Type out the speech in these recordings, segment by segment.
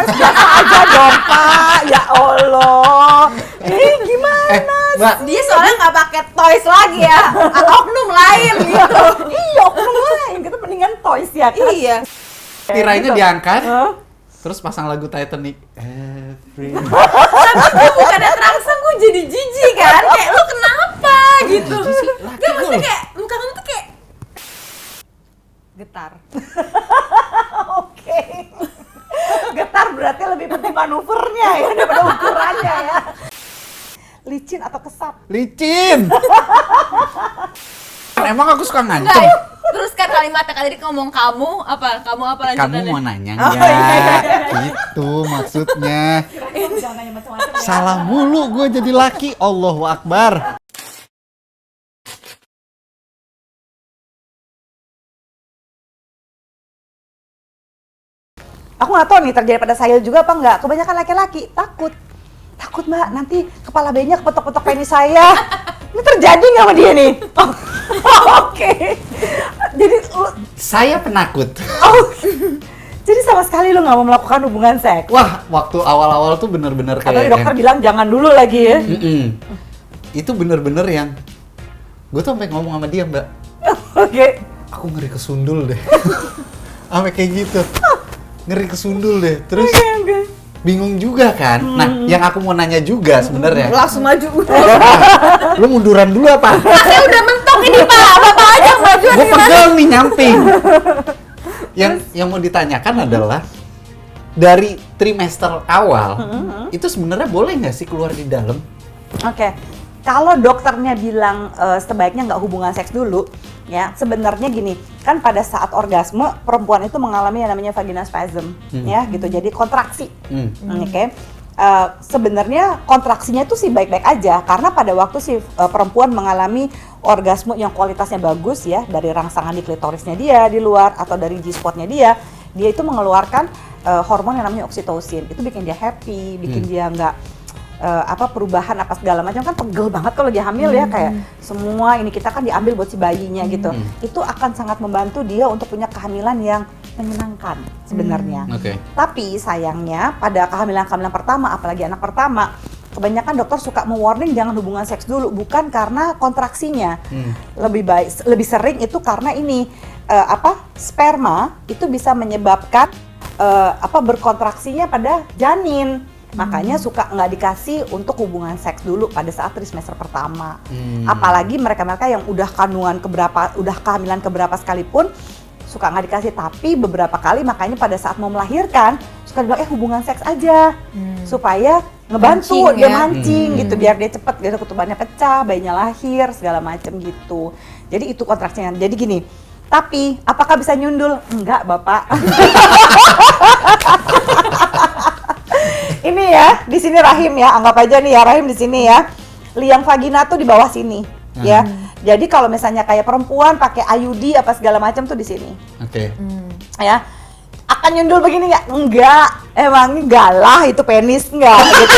toys biasa aja dong Pak. Ya Allah. Gimana? Mbak, Dia soalnya nggak pakai toys lagi ya, oknum lain gitu. Iya, oknum lain. Kita mendingan toys ya kan? Iya. tirainya Gitu. diangkat, Hah? terus pasang lagu Titanic. Every Tapi gue bukannya terangsang, gue jadi jijik kan. Kayak lu kenapa gitu. jijik sih? Laki Gak, lu. maksudnya kayak muka kamu tuh kayak getar. Oke. Getar berarti lebih penting manuvernya ya daripada ukurannya ya. Licin atau kesat? Licin. Emang aku suka Enggak, ngancem. teruskan kalimatnya kan tadi ngomong kamu apa Kamu lanjutannya? mau nanya Oh, nggak? iya. Gitu maksudnya. Jangan nanya macam-macam ya. Salah mulu gue jadi laki. Allahu Akbar. Aku nggak tahu nih terjadi pada saya juga apa nggak. Kebanyakan laki-laki takut Mbak, nanti kepala bayinya kepetok-petok penis saya. Ini terjadi nggak sama dia nih? Oke. Jadi Saya penakut. jadi sama sekali lu nggak mau melakukan hubungan seks. Wah, waktu awal-awal tuh bener-bener Atau kayak dokter bilang jangan dulu lagi ya. Itu bener-bener yang gue tuh sampai ngomong sama dia, Mbak. Oke. Aku ngeri kesundul deh. Sampai kayak gitu. Ngeri kesundul deh. Terus Oke. bingung juga kan. Nah, yang aku mau nanya juga sebenarnya. Langsung maju. Lu munduran dulu apa? Saya udah mentok ini Pak, Bapak aja yang maju. Gue pegel nih nyamping. Yang mau ditanyakan adalah dari trimester awal itu sebenarnya boleh nggak sih keluar di dalam? Oke, kalau dokternya bilang sebaiknya nggak hubungan seks dulu, ya sebenarnya gini, kan pada saat orgasme perempuan itu mengalami yang namanya vaginal spasm, ya gitu, jadi kontraksi. Oke, sebenarnya kontraksinya itu sih baik-baik aja, karena pada waktu si perempuan mengalami orgasme yang kualitasnya bagus ya, dari rangsangan di klitorisnya dia di luar atau dari G-spotnya dia itu mengeluarkan hormon yang namanya oksitosin, itu bikin dia happy, bikin dia nggak perubahan apa segala macam, kan pegel banget kalau dia hamil ya, kayak semua ini kita kan diambil buat si bayinya gitu. Itu akan sangat membantu dia untuk punya kehamilan yang menyenangkan sebenarnya. Oke. Tapi sayangnya pada kehamilan pertama, apalagi anak pertama, kebanyakan dokter suka me-warning jangan hubungan seks dulu, bukan karena kontraksinya. Lebih sering itu karena ini sperma itu bisa menyebabkan berkontraksinya pada janin. Makanya suka nggak dikasih untuk hubungan seks dulu pada saat trimester pertama. Apalagi mereka-mereka yang udah kehamilan keberapa sekalipun suka nggak dikasih. Tapi beberapa kali makanya pada saat mau melahirkan suka dibilang hubungan seks aja supaya ngebantu Mancing, dia ya? mancing gitu, biar dia cepet, biar ketubannya pecah, bayinya lahir segala macam gitu. Jadi itu kontraksinya. Jadi gini. Tapi apakah bisa nyundul? Enggak, Bapak. Ini ya, di sini rahim ya, anggap aja nih ya rahim di sini ya. Liang vagina tuh di bawah sini, ya. Jadi kalau misalnya kayak perempuan pakai IUD apa segala macam tuh di sini. Oke. Ya. Akan nyundul begini nggak? Enggak. Emang enggak lah, itu penis enggak gitu.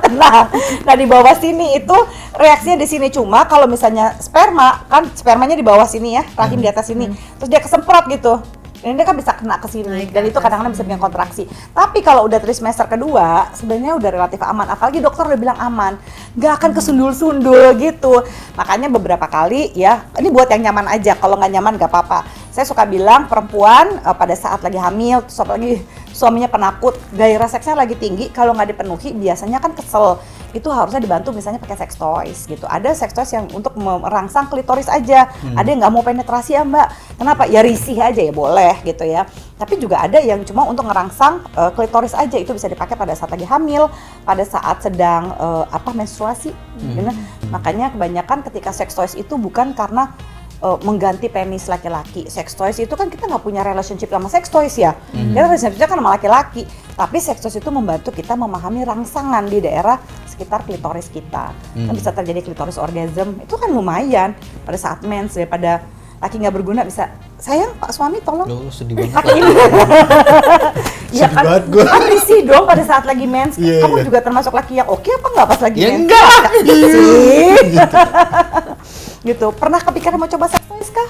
Tenang. Nah, di bawah sini itu reaksinya di sini, cuma kalau misalnya sperma, kan spermanya di bawah sini ya, rahim di atas sini. Terus dia kesemprot gitu. Ini dia kan bisa kena ke sini, Naik ke dan itu atas. kadang-kadang bisa bikin kontraksi. Tapi kalau udah trimester kedua, sebenarnya udah relatif aman. Apalagi dokter udah bilang aman, nggak akan kesundul-sundul gitu. Makanya beberapa kali ya, ini buat yang nyaman aja. Kalau nggak nyaman nggak apa-apa. Saya suka bilang perempuan pada saat lagi hamil, terus apalagi suaminya penakut, gairah seksnya lagi tinggi, kalau nggak dipenuhi biasanya kan kesel. Itu harusnya dibantu misalnya pakai sex toys gitu. Ada sex toys yang untuk merangsang klitoris aja. Ada yang nggak mau penetrasi ya Mbak. Kenapa? Ya risih aja ya boleh gitu ya. Tapi juga ada yang cuma untuk ngerangsang klitoris aja. Itu bisa dipakai pada saat lagi hamil, pada saat sedang menstruasi. Gitu. Makanya kebanyakan ketika sex toys itu bukan karena mengganti penis laki-laki. Sex toys itu kan kita nggak punya relationship sama sex toys ya. Kita relationshipnya kan sama laki-laki. Tapi sex toys itu membantu kita memahami rangsangan di daerah sekitar klitoris kita. Kan bisa terjadi klitoris orgasm. Itu kan lumayan pada saat mens, daripada laki nggak berguna bisa, sayang Pak suami tolong. Loh, sedih banget. Pakai ini. Iya Sedih kan, banget gua. kan risih dong pada saat lagi mens. Iya, Kamu iya. juga termasuk laki yang oke apa nggak pas lagi Ya mens? enggak. Sih. Gitu. Pernah kepikiran mau coba sex toys kah?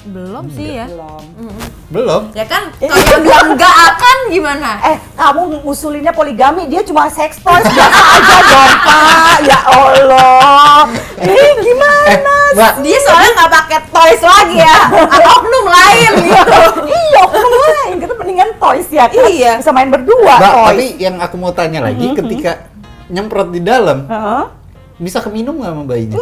Belum sih ya. Belum. Belum. Ya kan kalau bilang nggak akan gimana? Kamu ngusulinnya poligami, dia cuma sex toys biasa aja dong, Pak. Ya Allah. Gimana? Mbak, Dia soalnya nggak pakai toys lagi ya, atau oknum lain gitu. Iya, oknum lain. Kita mendingan toys ya. Kan? Iya. Bisa main berdua Mbak, toys. tapi yang aku mau tanya lagi, ketika nyemprot di dalam, Heeh. bisa keminum nggak sama bayinya?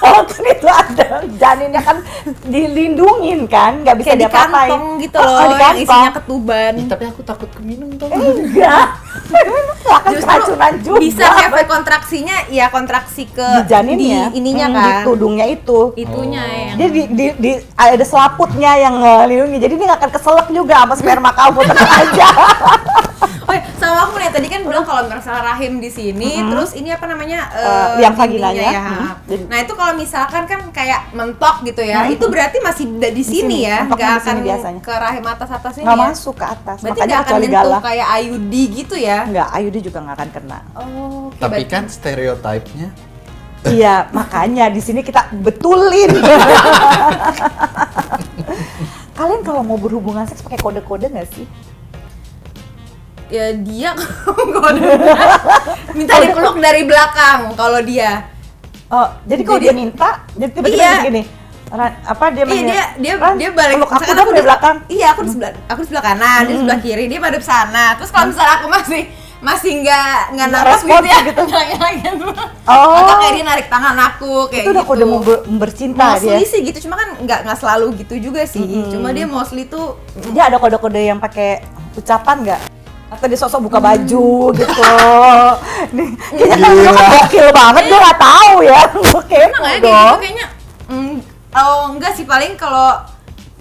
Oh, kan itu ada janinnya kan dilindungin kan, nggak bisa Kayak di diapa-apain. kantong gitu Oh, loh, di yang kantong. isinya ketuban. Ih, tapi aku takut keminum tuh. Enggak. Akan keracunan juga. Bisa efek kontraksinya, ya kontraksi ke di janinnya, di ininya di kan. tudungnya itu. Itunya yang. Dia ada selaputnya yang ngelindungi, jadi dia nggak akan keselak juga sama sperma kamu, tenang aja. Oh, sama aku nih tadi kan bilang kalau misalnya rahim di sini, terus ini apa namanya liang dindingnya vaginanya. ya. Jadi- Nah itu kalau misalkan kan kayak mentok gitu ya, itu berarti masih di sini ya, mentoknya nggak di sini akan biasanya. ke rahim atas ini Nggak ya. masuk ke atas, Berarti makanya nggak akan kecuali nyentuh galah. kayak IUD gitu ya. Nggak, IUD juga nggak akan kena. Oh, oke, Tapi berarti- kan stereotipnya Iya, makanya di sini kita betulin. Kalian kalau mau berhubungan seks pakai kode-kode nggak sih? ya dia kalau minta dipeluk dari belakang kalau dia. Oh, jadi kalau Jadi- dia minta, jadi tiba-tiba Iya. gini. Apa dia Dia balik peluk aku misalkan dong dari belakang. Iya, aku di sebelah kanan, dia di sebelah kiri, dia madep sana. Terus kalau misalnya aku masih nggak Nggak nafas respon gitu ya, gitu. lagi-lagi. Oh. Atau kayak dia narik tangan aku kayak Itu udah gitu. kode mau bercinta dia. Mostly sih gitu, cuma kan nggak selalu gitu juga sih. Cuma dia mostly tuh Dia ada kode-kode yang pakai ucapan nggak? Atau dia sosok buka baju gitu. Nih, kayaknya kan Gila. lu kan gokil banget, gue nggak tahu ya. Oke, emang ya kayak gitu kayaknya. Oh enggak sih, paling kalau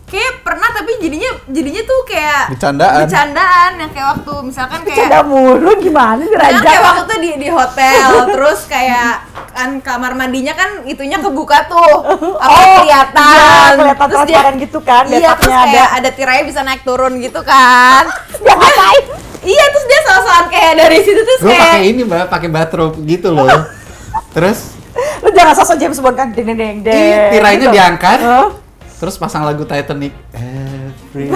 kayak pernah tapi jadinya tuh kayak bercandaan yang kayak waktu misalkan Bercanda kayak mulu gimana sih misalkan Raja? kayak waktu tuh di hotel terus kayak kan kamar mandinya kan itunya kebuka tuh apa kelihatan Iya, kelihatan terus dia transparan gitu kan, iya terus bathtubnya kayak ada tirainya bisa naik turun gitu kan. Dia ngapain? Iya, terus dia soal-soal kayak dari situ terus gue kayak pakai ini mbak, pakai bathrobe gitu loh. Terus Lu jangan sosok James Bond kan, deng deng deng deng. tirainya gitu. diangkat, Hah? terus pasang lagu Titanic. Every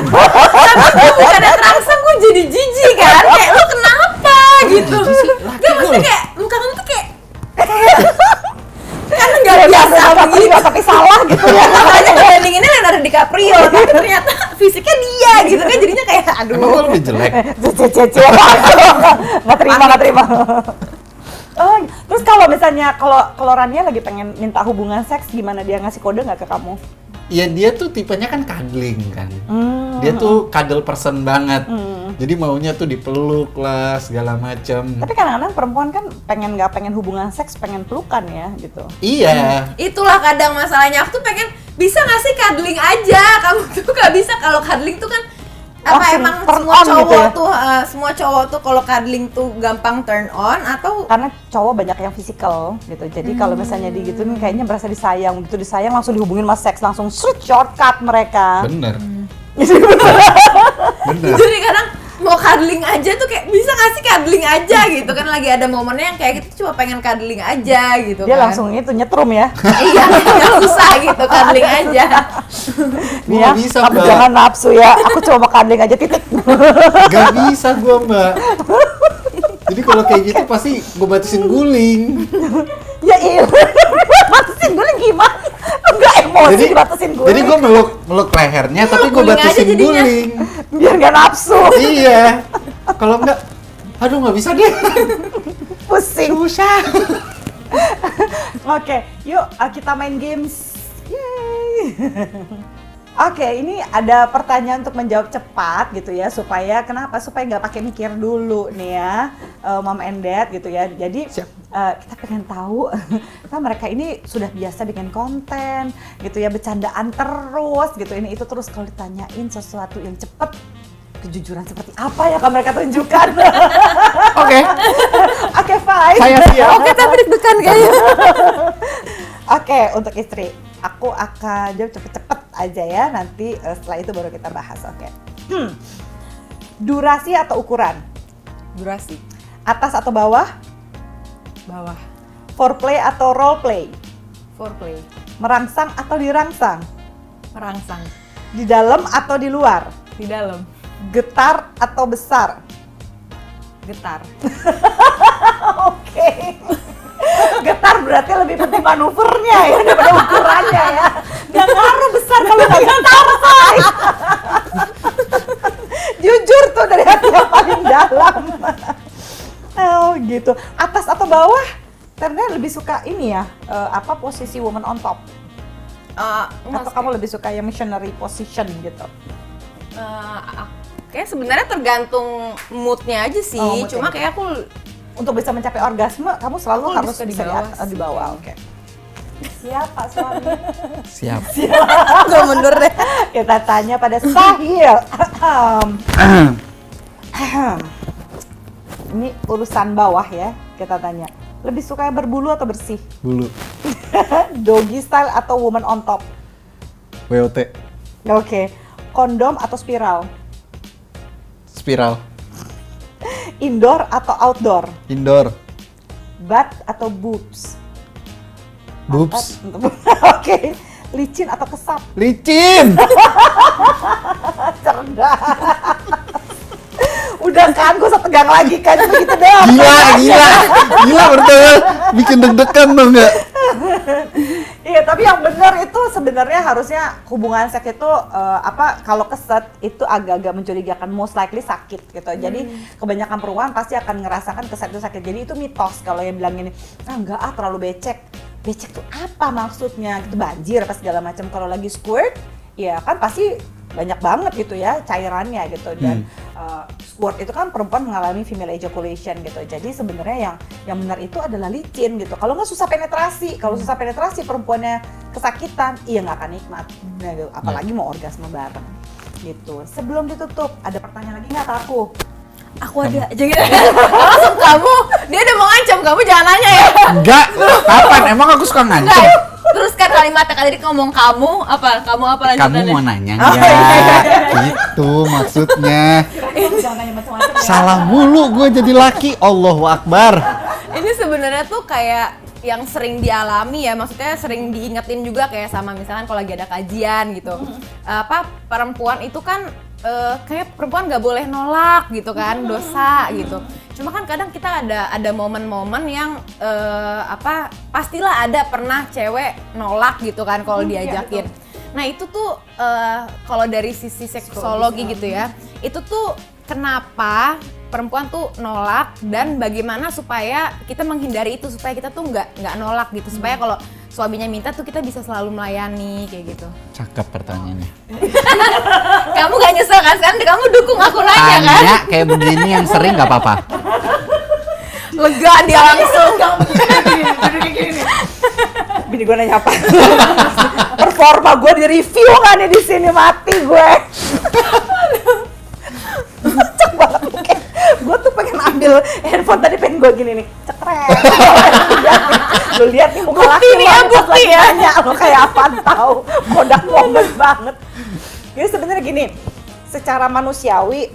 bukannya terangsang gue jadi jijik kan, kayak lu kenapa gitu. jijik sih? Laki Gak, maksudnya gua. kayak muka kamu tuh kayak kan nggak Dia biasa tapi begitu. nggak tapi salah gitu ya. Makanya bandinginnya Leonardo DiCaprio, tapi ternyata fisiknya dia gitu kan, jadinya kayak Emang gue aduh. lebih jelek? Cece nggak terima. Oh, terus kalau misalnya kalau Rania lagi pengen minta hubungan seks, gimana dia ngasih kode nggak ke kamu? Ya dia tuh tipenya kan cuddling kan. Hmm. Dia tuh cuddle person banget. Jadi maunya tuh dipeluk lah segala macam. Tapi kadang-kadang perempuan kan nggak pengen hubungan seks, pengen pelukan ya gitu. Iya. Itulah kadang masalahnya, aku tuh pengen bisa nggak sih cuddling aja, kamu tuh nggak bisa. Kalau cuddling tuh kan apa Langsung emang turn semua on cowok gitu ya? tuh semua cowok tuh kalau cuddling tuh gampang turn on atau Karena cowok banyak yang fisikal gitu. Jadi kalau misalnya digituin kayaknya berasa disayang. Begitu disayang langsung dihubungin sama seks, langsung shortcut mereka. Bener. jadi kadang mau cuddling aja tuh kayak bisa nggak sih cuddling aja gitu kan, lagi ada momennya yang kayak gitu cuma pengen cuddling aja gitu Dia kan. langsung itu nyetrum ya. Iya, nggak susah gitu cuddling aja. Gua Nih ya, nggak bisa, kamu Mbak. jangan nafsu ya. Aku cuma mau cuddling aja titik. Gak bisa gue mbak. Jadi kalau kayak gitu pasti gue batasin guling. Ya iya. Batasin guling gimana? Enggak emosi dibatasin guling. Jadi gue meluk lehernya, tapi gue guling aja batasin jadinya. guling. biar nggak nafsu. Iya. Kalau enggak, aduh nggak bisa deh. Pusing. Susah. Oke, yuk kita main games. Yeay. Oke, ini ada pertanyaan untuk menjawab cepat gitu ya, supaya kenapa? Supaya nggak pakai mikir dulu nih ya, mom and dad gitu ya. Jadi Siap. kita pengen tahu, kan mereka ini sudah biasa bikin konten gitu ya, bercandaan terus gitu, ini itu terus. Kalau ditanyain sesuatu yang cepet, kejujuran seperti apa yang akan mereka tunjukkan? Oke. Oke, fine. Saya siap. Oke, tapi deg-degan kayaknya. Oke, untuk istri, aku akan jawab cepet-cepet aja ya. Nanti setelah itu baru kita bahas. Oke. Durasi atau ukuran? Durasi Atas atau bawah? bawah, Foreplay atau role play? foreplay, Merangsang atau dirangsang? merangsang, Di dalam atau di luar? Di dalam. Getar atau besar? Getar. Oke. Getar berarti lebih penting manuvernya ya daripada ukurannya ya. Gak ngaruh besar kalau nggak getar, say. Jujur tuh dari hati yang paling dalam. Oh gitu. Atas atau bawah? Ternyata lebih suka ini ya, posisi woman on top? Atau kamu lebih suka yang missionary position gitu? Kayak sebenarnya tergantung moodnya aja sih. Moodnya Cuma gitu. kayak aku Untuk bisa mencapai orgasme, kamu selalu Aku harus bisa di bisa bawah di bawah. Oke. Siap Pak Suami. Siap. gak mundur deh. Kita tanya pada Sahil. Ini urusan bawah ya, kita tanya. Lebih suka yang berbulu atau bersih? Bulu. Doggy style atau woman on top? WOT. Oke. Kondom atau spiral? Spiral. Indoor atau outdoor? Indoor. Butt atau boobs? Boobs. Oke. Licin atau kesat? Licin. Cerdas. Udah kan, gue usah tegang lagi kan, begitu doang. Gila betul. Bikin deg-degan dong nggak? Iya, tapi yang benar itu sebenarnya harusnya hubungan seks itu kalau keset itu agak-agak mencurigakan, most likely sakit gitu. Jadi kebanyakan perempuan pasti akan ngerasakan keset itu sakit. Jadi itu mitos kalau yang bilang gini, enggak terlalu becek. Becek tuh apa maksudnya? Gitu banjir apa segala macam. Kalau lagi squirt, ya kan pasti banyak banget gitu ya cairannya gitu, dan squirt itu kan perempuan mengalami female ejaculation gitu. Jadi sebenarnya yang benar itu adalah licin gitu. Kalau nggak susah penetrasi, kalau susah penetrasi perempuannya kesakitan, iya nggak akan nikmat. Nah, gitu. Apalagi mau orgasme bareng gitu. Sebelum ditutup, ada pertanyaan lagi nggak ke aku? Aku ada aja gitu. Langsung kamu, dia udah mau ngancam kamu, jangan nanya ya. Enggak. Kapan? Emang aku suka ngancem? Terus kan kalimatnya tadi ngomong kamu apa lanjutannya? Kamu mau nanya nggak? Gitu maksudnya. Jangan nanya macam-macam ya. Salah mulu gue jadi laki. Allahu Akbar. Ini sebenarnya tuh kayak yang sering dialami ya, maksudnya sering diingetin juga kayak sama misalkan kalau lagi ada kajian gitu. Perempuan itu kan kayak perempuan nggak boleh nolak gitu kan, dosa gitu. Cuma kan kadang kita ada momen-momen yang pastilah ada pernah cewek nolak gitu kan kalau diajakin. Nah itu tuh kalau dari sisi seksologi gitu ya, itu tuh kenapa perempuan tuh nolak dan bagaimana supaya kita menghindari itu, supaya kita tuh nggak nolak gitu, supaya kalau suaminya minta tuh kita bisa selalu melayani kayak gitu. Cakep pertanyaannya. Kamu gak nyesel kan? Sekarang kamu dukung aku nanya kan? Tanya kayak begini yang sering nggak apa-apa. Lega dia langsung. Bini gue nanya apa? Performa gue di review kan nih di sini, mati gue. Cek banget mungkin. Gue tuh pengen ambil handphone tadi, pengen gue gini nih, cekrek. Lu lihat nih muka laki nih ya, bukti ya. Nanya lo kayak apa tahu, kodak momen banget. Jadi sebenarnya gini, secara manusiawi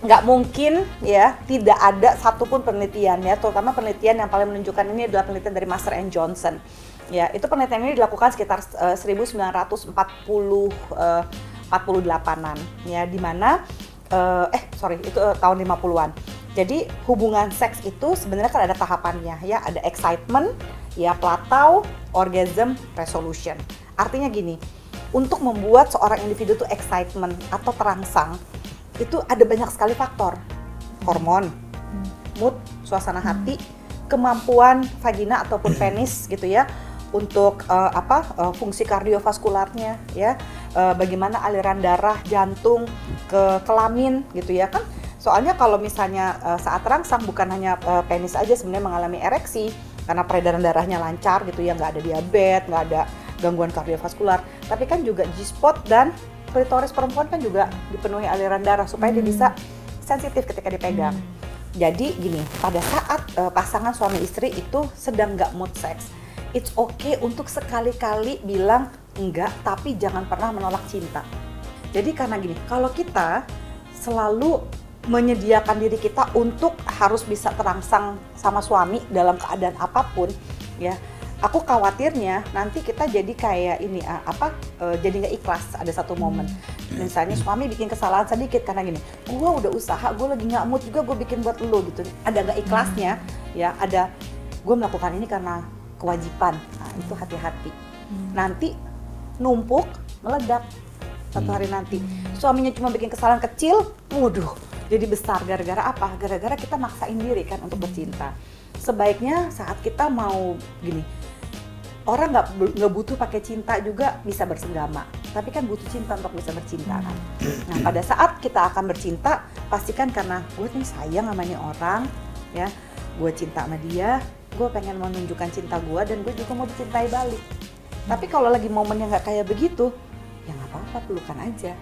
nggak mungkin ya tidak ada satupun penelitian ya, terutama penelitian yang paling menunjukkan ini adalah penelitian dari Master and Johnson. Ya, itu penelitian ini dilakukan sekitar 1948-an ya, di mana itu tahun 50-an. Jadi hubungan seks itu sebenarnya kan ada tahapannya ya, ada excitement, ya plateau, orgasm, resolution. Artinya gini, untuk membuat seorang individu tuh excitement atau terangsang, itu ada banyak sekali faktor. Hormon, mood, suasana hati, kemampuan vagina ataupun penis gitu ya, untuk fungsi kardiovaskularnya ya, bagaimana aliran darah jantung ke kelamin gitu ya kan. Soalnya kalau misalnya saat terangsang bukan hanya penis aja sebenarnya mengalami ereksi karena peredaran darahnya lancar gitu ya, nggak ada diabetes, nggak ada gangguan kardiovaskular, tapi kan juga G-spot dan klitoris perempuan kan juga dipenuhi aliran darah supaya dia bisa sensitif ketika dipegang. Jadi gini, pada saat pasangan suami istri itu sedang nggak mood sex, it's okay untuk sekali-kali bilang enggak, tapi jangan pernah menolak cinta. Jadi karena gini, kalau kita selalu menyediakan diri kita untuk harus bisa terangsang sama suami dalam keadaan apapun ya, aku khawatirnya nanti kita jadi kayak ini jadi nggak ikhlas ada satu momen. Misalnya suami bikin kesalahan sedikit karena gini, gue udah usaha, gue lagi nggak mood juga, gue bikin buat lo gitu. Ada nggak ikhlasnya, ya ada gue melakukan ini karena kewajiban. Nah, itu hati-hati. Nanti numpuk, meledak satu hari nanti. Suaminya cuma bikin kesalahan kecil, waduh, jadi besar gara-gara apa? Gara-gara kita maksain diri kan untuk bercinta. Sebaiknya saat kita mau gini, orang nggak butuh pakai cinta juga bisa bersenggama, tapi kan butuh cinta untuk bisa bercinta kan. Nah pada saat kita akan bercinta, pastikan karena gue nih sayang sama nih orang, ya, gue cinta sama dia, gue pengen menunjukkan cinta gue dan gue juga mau dicintai balik. Tapi kalau lagi momen yang nggak kayak begitu, ya nggak apa-apa, pelukan aja.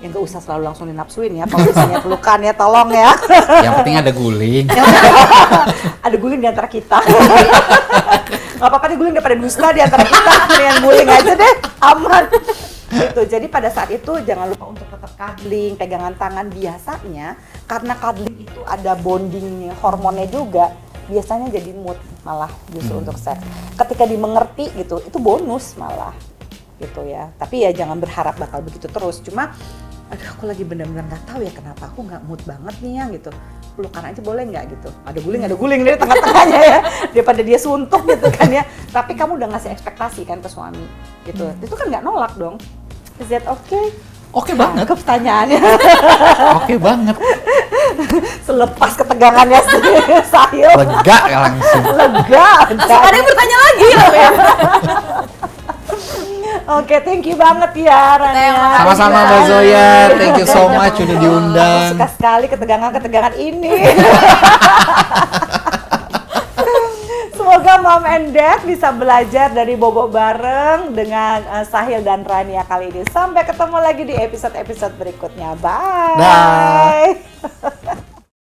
Ya nggak usah selalu langsung dinapsuin ya, kalau misalnya pelukan ya tolong ya. Yang penting ada guling. Ada guling di antara kita. Nggak apa-apa deh guling daripada dusta di antara kita. Mendingan guling aja deh, aman. Gitu. Jadi pada saat itu jangan lupa untuk tetap cuddling, pegangan tangan. Biasanya karena cuddling itu ada bonding hormonnya juga, biasanya jadi mood malah justru untuk seks. Ketika dimengerti gitu, itu bonus malah gitu ya. Tapi ya jangan berharap bakal begitu terus. Cuma aduh aku lagi bener-bener nggak tahu ya kenapa aku nggak mood banget nih yang gitu, pelukan aja boleh nggak gitu, ada guling dari tengah-tengahnya ya, daripada dia suntuk gitu kan ya. Tapi kamu udah ngasih ekspektasi kan ke suami gitu, itu kan nggak nolak dong. Is that okay? Oke banget. Pertanyaannya. Oke banget. Selepas ketegangannya si Sahil Lega ya langsung. lega. Ada yang bertanya lagi loh ya. Oke, thank you banget ya Rania. Sama-sama Mbak Zoya, thank you so much udah diundang. Suka sekali ketegangan-ketegangan ini. Semoga Mom and Dad bisa belajar dari Bobo bareng dengan Sahil dan Rania kali ini. Sampai ketemu lagi di episode-episode berikutnya. Bye. Dah.